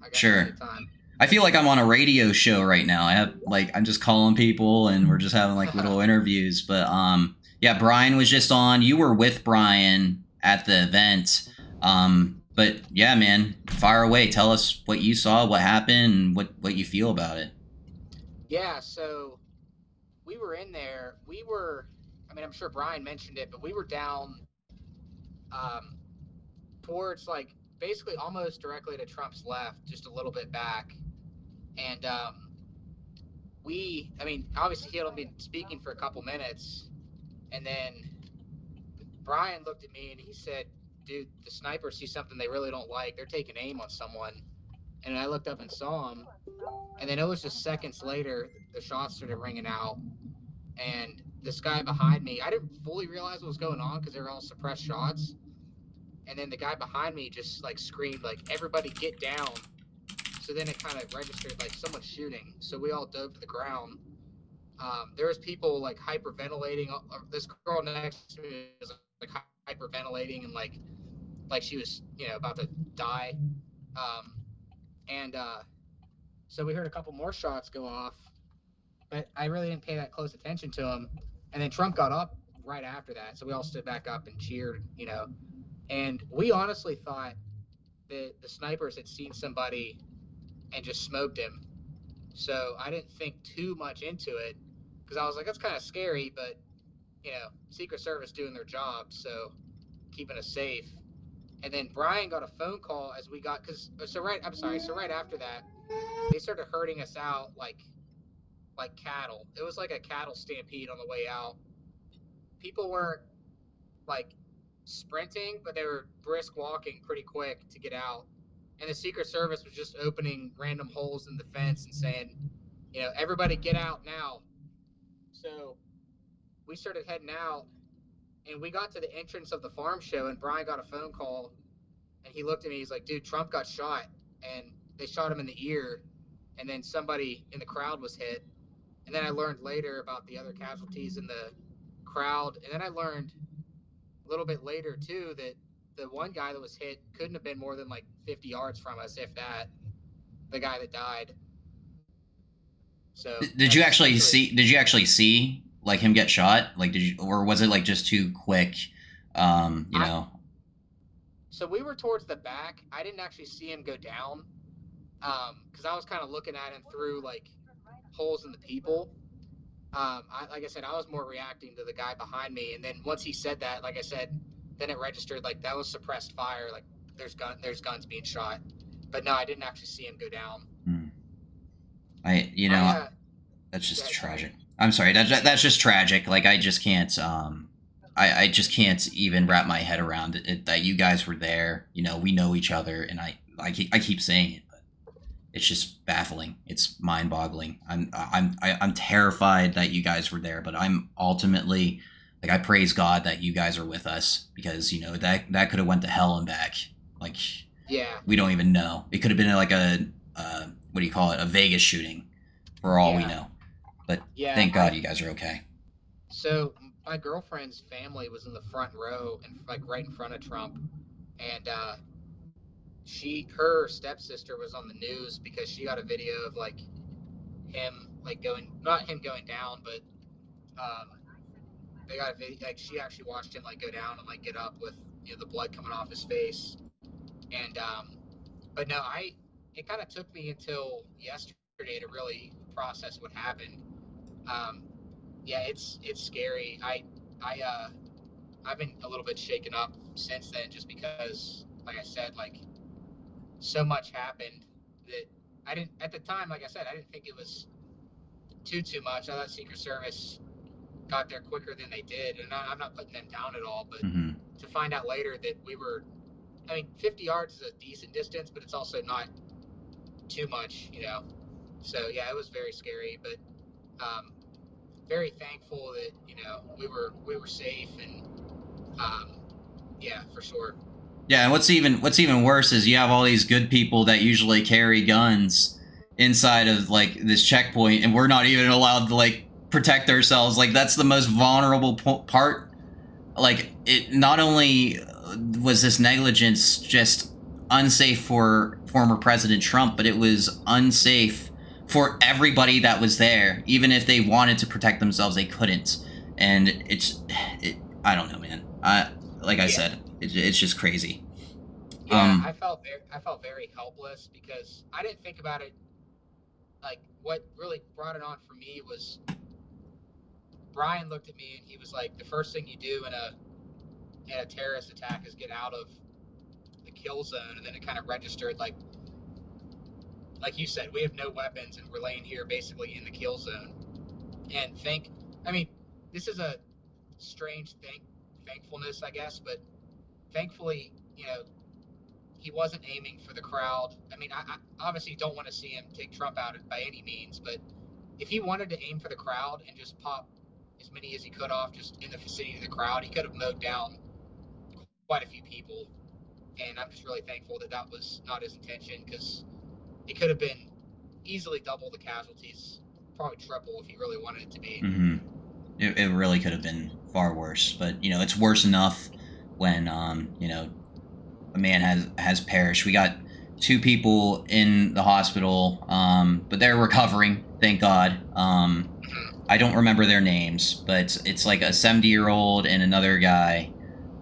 I got plenty Sure. of time. I feel like I'm on a radio show right now. I'm just calling people and we're just having like little interviews. But yeah, Brian was just on. You were with Brian at the event. But yeah, man, fire away. Tell us what you saw, what happened, and what you feel about it. Yeah, so we were in there. We were, I mean, I'm sure Brian mentioned it, but we were down um, towards like basically almost directly to Trump's left, just a little bit back. And I mean, obviously he had only been speaking for a couple minutes, and then Brian looked at me and he said, "Dude, the snipers see something they really don't like. They're taking aim on someone." And I looked up and saw him, and then it was just seconds later the shots started ringing out, and this guy behind me, I didn't fully realize what was going on because they were all suppressed shots. And then the guy behind me just like screamed like, "Everybody get down!" So then it kind of registered like someone's shooting. So we all dove to the ground. There was people like hyperventilating. This girl next to me was like hyperventilating and like she was about to die. Um, and So we heard a couple more shots go off, but I really didn't pay that close attention to them. And then Trump got up right after that, so we all stood back up and cheered. And we honestly thought that the snipers had seen somebody and just smoked him. So I didn't think too much into it because I was like, that's kind of scary, but Secret Service doing their job, so keeping us safe. And then Brian got a phone call as we got so right after that, they started herding us out like cattle. It was like a cattle stampede on the way out. People weren't like sprinting, but they were brisk walking pretty quick to get out. And the Secret Service was just opening random holes in the fence and saying, everybody get out now. So we started heading out, and we got to the entrance of the farm show, and Brian got a phone call, and he looked at me. He's like, "Dude, Trump got shot, and they shot him in the ear, and then somebody in the crowd was hit." And then I learned later about the other casualties in the crowd, and then I learned a little bit later too that the one guy that was hit couldn't have been more than like 50 yards from us, if that. The guy that died. So Did you that's actually essentially. see? Did you actually see like him get shot? Like, did you, or was it like just too quick? You I know. So we were towards the back. I didn't actually see him go down because I was kind of looking at him through like holes in the people. Like I said, I was more reacting to the guy behind me, and then once he said that, like I said, then it registered like that was suppressed fire. Like there's guns being shot, but no, I didn't actually see him go down. Hmm. I you I know that's Go just ahead, sorry. tragic. I'm sorry. That's just tragic. Like I just can't. I just can't even wrap my head around it that you guys were there. You know, we know each other, and I keep saying it, but it's just baffling. It's mind boggling. I'm terrified that you guys were there, but I'm ultimately like I praise God that you guys are with us because you know that could have went to hell and back. Like Yeah, we don't even know. It could have been like a what do you call it? A Vegas shooting, for all we yeah, know. But yeah. thank God I you guys are okay. So my girlfriend's family was in the front row and like right in front of Trump, and her stepsister was on the news because she got a video of like him like going, not him going down, but um, they got a video like she actually watched him like go down and like get up with the blood coming off his face, and but no, I it kind of took me until yesterday to really process what happened. Um, yeah, it's scary. I've been a little bit shaken up since then, just because, like I said, like so much happened that I didn't at the time. Like I said, I didn't think it was too much. I thought Secret Service got there quicker than they did, and I'm not putting them down at all. But Mm-hmm. to find out later that we were, I mean, 50 yards is a decent distance, but it's also not too much. So yeah, it was very scary, but um, very thankful that we were safe and um, yeah, for sure. Yeah, and what's even worse is you have all these good people that usually carry guns inside of like this checkpoint, and we're not even allowed to like protect ourselves. Like that's the most vulnerable part. Like it not only was this negligence just unsafe former President Trump, but it was unsafe for everybody that was there. Even if they wanted to protect themselves, they couldn't. And I don't know, man. Like I said, it's just crazy. Yeah, I felt very helpless because I didn't think about it. Like, what really brought it on for me was Brian looked at me and he was like, "The first thing you do in a terrorist attack is get out of the kill zone." And then it kind of registered like you said, we have no weapons and we're laying here basically in the kill zone. And I mean, this is a strange thankfulness, I guess, but thankfully, he wasn't aiming for the crowd. I mean, I obviously don't want to see him take Trump out by any means, but if he wanted to aim for the crowd and just pop as many as he could off just in the vicinity of the crowd, he could have mowed down quite a few people. And I'm just really thankful that that was not his intention, because it could have been easily double the casualties, probably triple if he really wanted it to be. Mm-hmm. It really could have been far worse, but it's worse enough when a man has perished. We got 2 people in the hospital, but they're recovering, thank God. I don't remember their names, but it's like a 70-year-old and another guy.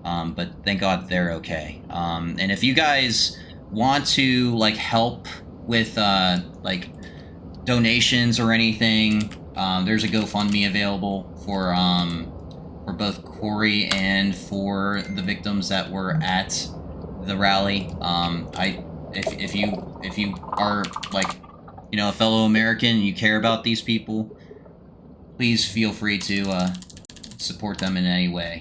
But thank God they're okay. And if you guys want to help with donations or anything, there's a GoFundMe available for both Corey and for the victims that were at the rally. If you are a fellow American and you care about these people, please feel free to support them in any way.